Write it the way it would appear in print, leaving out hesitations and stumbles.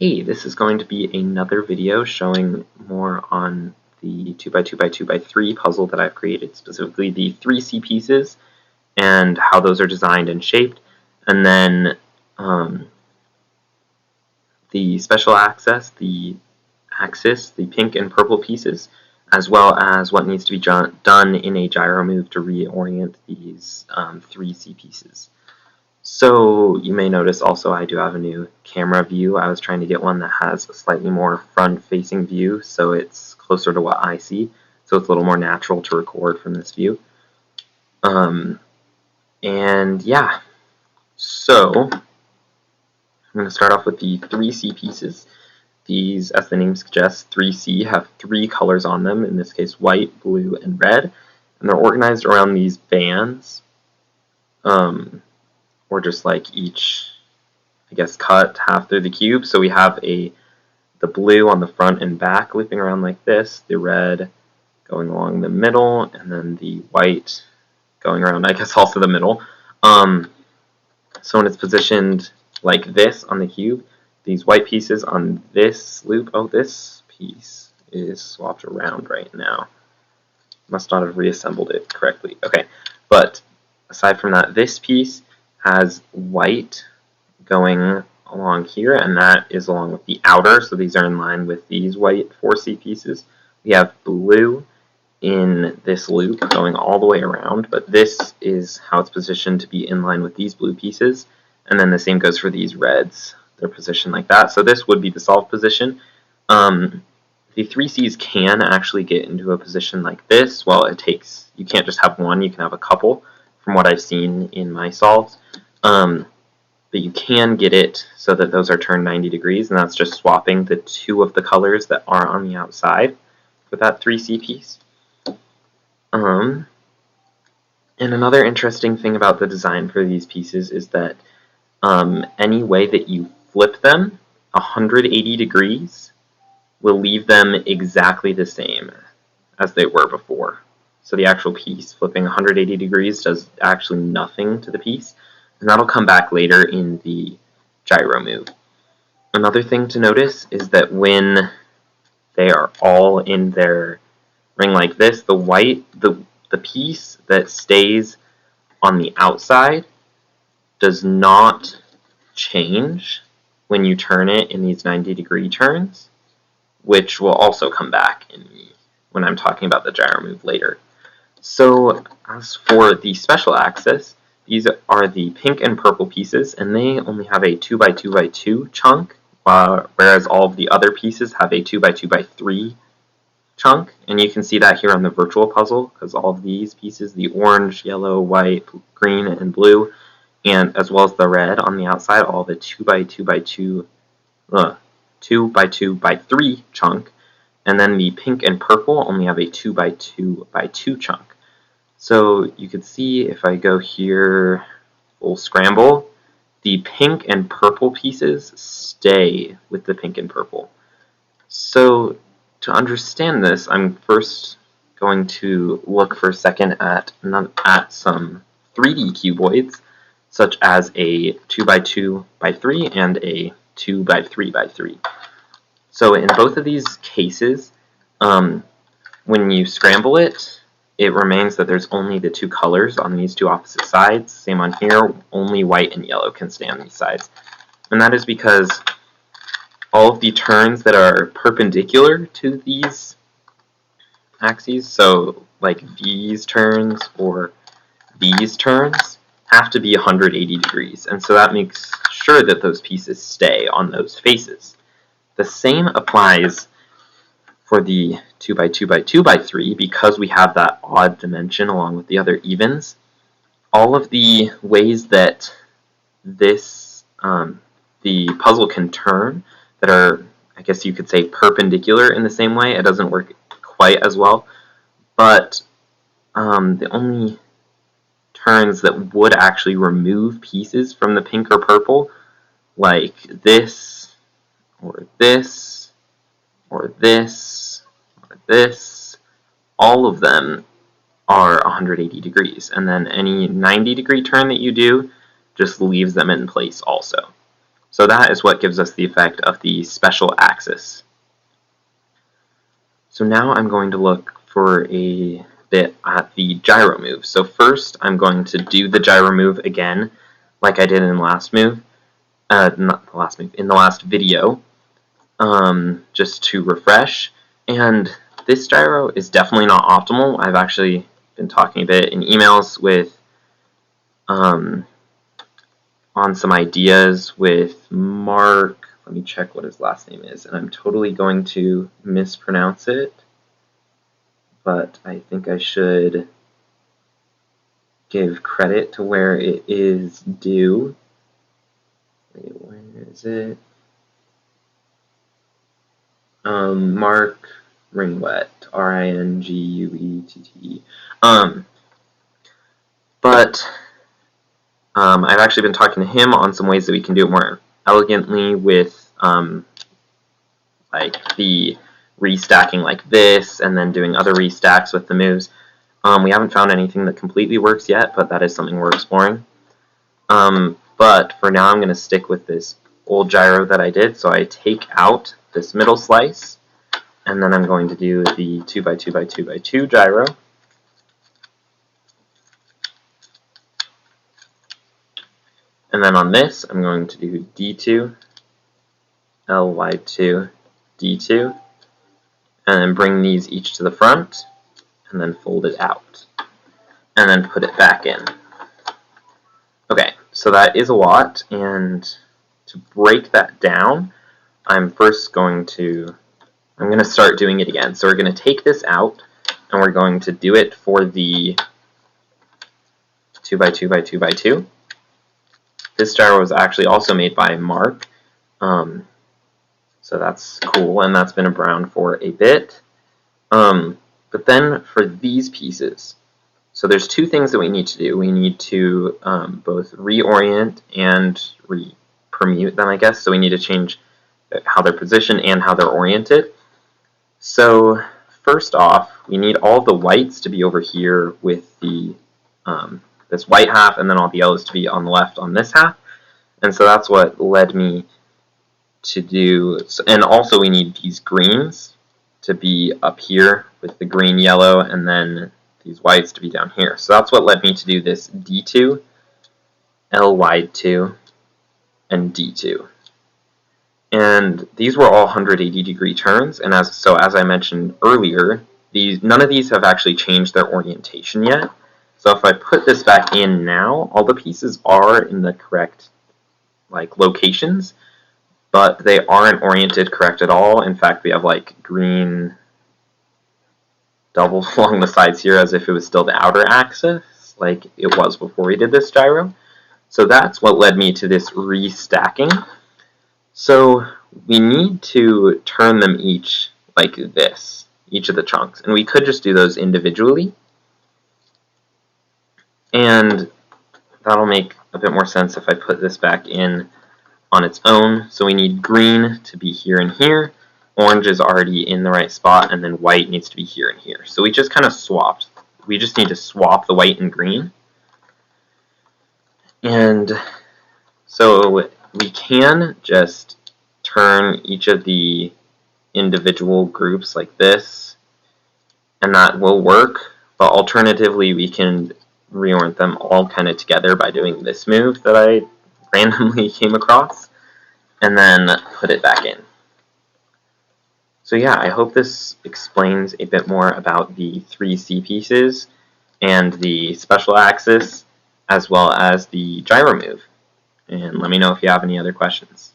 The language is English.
Hey, this is going to be another video showing more on the 2x2x2x3 puzzle that I've created, specifically the 3C pieces and how those are designed and shaped, and then the special axis, the pink and purple pieces, as well as what needs to be done in a gyro move to reorient these 3C pieces. So you may notice also I do have a new camera view. I was trying to get one that has a slightly more front-facing view, so it's closer to what I see, so it's a little more natural to record from this view. And yeah, so I'm going to start off with the 3C pieces. These, as the name suggests, 3C have three colors on them, in this case white, blue, and red, and they're organized around these bands. Or just like each, I guess, cut half through the cube. So we have the blue on the front and back looping around like this, the red going along the middle, and then the white going around, I guess, also the middle. So when it's positioned like this on the cube, these white pieces on this loop, oh, this piece is swapped around right now. Must not have reassembled it correctly. Okay, but aside from that, this piece has white going along here, and that is along with the outer, so these are in line with these white 4C pieces. We have blue in this loop going all the way around, but this is how it's positioned to be in line with these blue pieces, and then the same goes for these reds. They're positioned like that, so this would be the solved position. The 3Cs can actually get into a position like this. Well, you can't just have one, you can have a couple, from what I've seen in my solves. But you can get it so that those are turned 90 degrees, and that's just swapping the two of the colors that are on the outside for that 3C piece. And another interesting thing about the design for these pieces is that any way that you flip them 180 degrees will leave them exactly the same as they were before. So the actual piece flipping 180 degrees does actually nothing to the piece, and that'll come back later in the gyro move. Another thing to notice is that when they are all in their ring like this, the piece that stays on the outside does not change when you turn it in these 90-degree turns, which will also come back when I'm talking about the gyro move later. So as for the special axis, these are the pink and purple pieces, and they only have a 2x2x2 chunk, whereas all of the other pieces have a 2x2x3 chunk. And you can see that here on the virtual puzzle, because all of these pieces, the orange, yellow, white, green, and blue, and as well as the red on the outside, all the 2x2x3 chunk, and then the pink and purple only have a 2x2x2 chunk. So you can see if I go here, full scramble, the pink and purple pieces stay with the pink and purple. So to understand this, I'm first going to look for a second at some 3D cuboids, such as a 2x2x3 and a 2x3x3. So in both of these cases, when you scramble it, it remains that there's only the two colors on these two opposite sides. Same on here, only white and yellow can stay on these sides. And that is because all of the turns that are perpendicular to these axes, so like these turns or these turns, have to be 180 degrees. And so that makes sure that those pieces stay on those faces. The same applies for the 2x2x2x3, because we have that odd dimension along with the other evens. All of the ways that the puzzle can turn that are, I guess you could say, perpendicular in the same way, it doesn't work quite as well, but the only turns that would actually remove pieces from the pink or purple, like this, or this, or this, or this, all of them are 180 degrees. And then any 90-degree turn that you do just leaves them in place also. So that is what gives us the effect of the special axis. So now I'm going to look for a bit at the gyro move. So first I'm going to do the gyro move again, like I did in the last move, in the last video, just to refresh. And this gyro is definitely not optimal. I've actually been talking a bit in emails with on some ideas with Mark. Let me check what his last name is, and I'm totally going to mispronounce it, but I think I should give credit to where it is due. Wait, where is it? Mark Ringwet, Ringuette. But I've actually been talking to him on some ways that we can do it more elegantly with like the restacking like this, and then doing other restacks with the moves. We haven't found anything that completely works yet, but that is something we're exploring. But for now, I'm going to stick with this old gyro that I did. So I take out this middle slice, and then I'm going to do the 2x2x2x2 gyro. And then on this, I'm going to do D2, Ly2, D2, and then bring these each to the front, and then fold it out, and then put it back in. Okay, so that is a lot, and to break that down, I'm going to start doing it again. So we're going to take this out, and we're going to do it for the 2x2x2x2. This gyro was actually also made by Mark, so that's cool, and that's been around for a bit. But then for these pieces, so there's two things that we need to do. We need to both reorient and permute them, I guess. So we need to change how they're positioned and how they're oriented. So first off, we need all the whites to be over here with the this white half, and then all the yellows to be on the left on this half. And so that's what led me to do, and also we need these greens to be up here with the green, yellow, and then these whites to be down here. So that's what led me to do this D2, Ly2, and D2. And these were all 180-degree turns, and as I mentioned earlier, none of these have actually changed their orientation yet. So if I put this back in now, all the pieces are in the correct locations, but they aren't oriented correct at all. In fact, we have green doubles along the sides here as if it was still the outer axis, like it was before we did this gyro. So that's what led me to this restacking. So we need to turn them each like this, each of the chunks, and we could just do those individually, and that'll make a bit more sense if I put this back in on its own. So we need green to be here and here, orange is already in the right spot, and then white needs to be here and here. So we just kind of swapped. We just need to swap the white and green. And so we can just turn each of the individual groups like this, and that will work. But alternatively, we can reorient them all kind of together by doing this move that I randomly came across, and then put it back in. So yeah, I hope this explains a bit more about the 3C pieces and the special axis, as well as the gyro move. And let me know if you have any other questions.